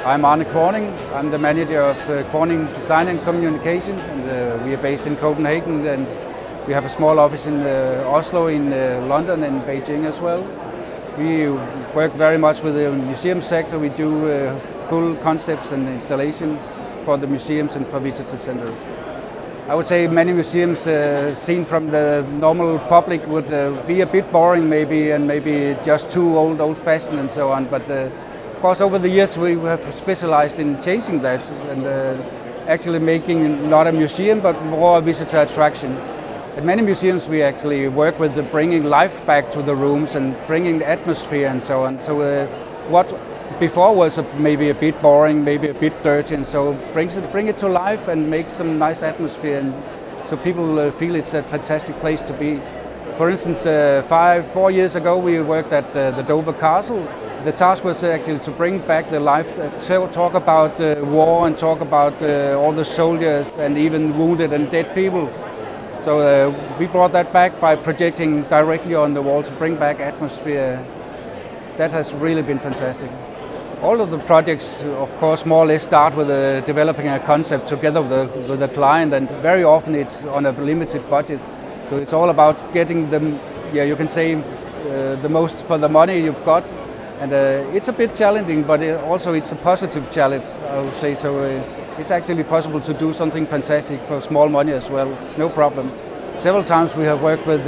I'm Arne Kvorning. I'm the manager of Kvorning Design and Communication, and we are based in Copenhagen, and we have a small office in Oslo, in London, and Beijing as well. We work very much with the museum sector. We do full concepts and installations for the museums and for visitor centers. I would say many museums seen from the normal public would be a bit boring maybe, and maybe just too old-fashioned and so on. But of course, over the years we have specialized in changing that and actually making not a museum but more a visitor attraction. At many museums we actually work with bringing life back to the rooms and bringing the atmosphere and so on. So what before was maybe a bit boring, maybe a bit dirty, and so bring it to life and make some nice atmosphere, and so people feel it's a fantastic place to be. For instance, 4 years ago we worked at the Dover Castle. The task was actually to bring back the life, talk about war and talk about all the soldiers and even wounded and dead people. So we brought that back by projecting directly on the wall to bring back atmosphere. That has really been fantastic. All of the projects, of course, more or less start with developing a concept together with the client, and very often it's on a limited budget. So it's all about getting them, you can say, the most for the money you've got. And it's a bit challenging, but also it's a positive challenge, I would say. So it's actually possible to do something fantastic for small money as well. It's no problem. Several times we have worked with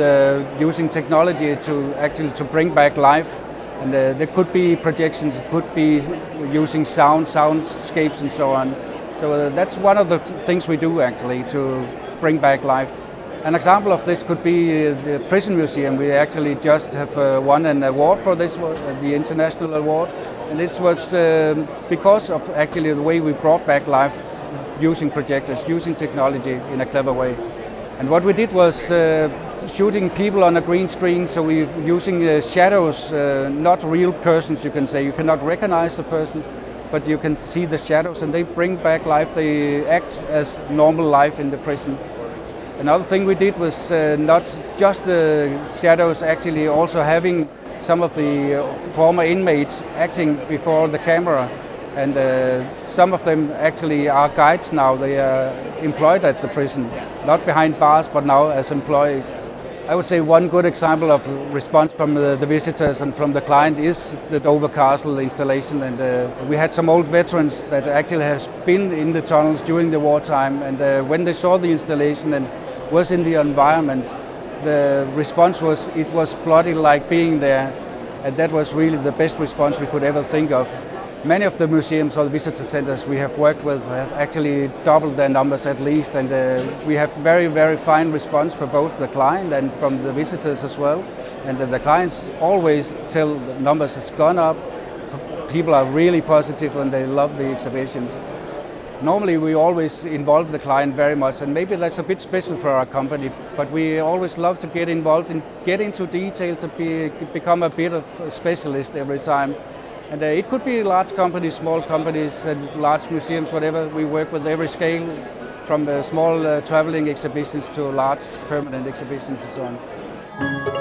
using technology to bring back life. And there could be projections, it could be using soundscapes and so on. So that's one of the things we do actually to bring back life. An example of this could be the prison museum. We actually just have won an award for this, the international award. And it was because of actually the way we brought back life using projectors, using technology in a clever way. And what we did was shooting people on a green screen, so we're using shadows, not real persons, you can say. You cannot recognize the persons, but you can see the shadows, and they bring back life. They act as normal life in the prison. Another thing we did was not just the shadows, actually also having some of the former inmates acting before the camera. And some of them actually are guides now. They are employed at the prison, not behind bars, but now as employees. I would say one good example of response from the visitors and from the client is the Dover Castle installation. And we had some old veterans that actually has been in the tunnels during the wartime. And when they saw the installation and was in the environment, the response was, it was bloody like being there. And that was really the best response we could ever think of. Many of the museums or the visitor centers we have worked with have actually doubled their numbers at least, and we have very, very fine response for both the client and from the visitors as well. And the clients always tell the numbers has gone up. People are really positive and they love the exhibitions. Normally we always involve the client very much, and maybe that's a bit special for our company, but we always love to get involved and get into details and become a bit of a specialist every time. And it could be large companies, small companies, and large museums, whatever. We work with every scale, from small traveling exhibitions to large permanent exhibitions and so on.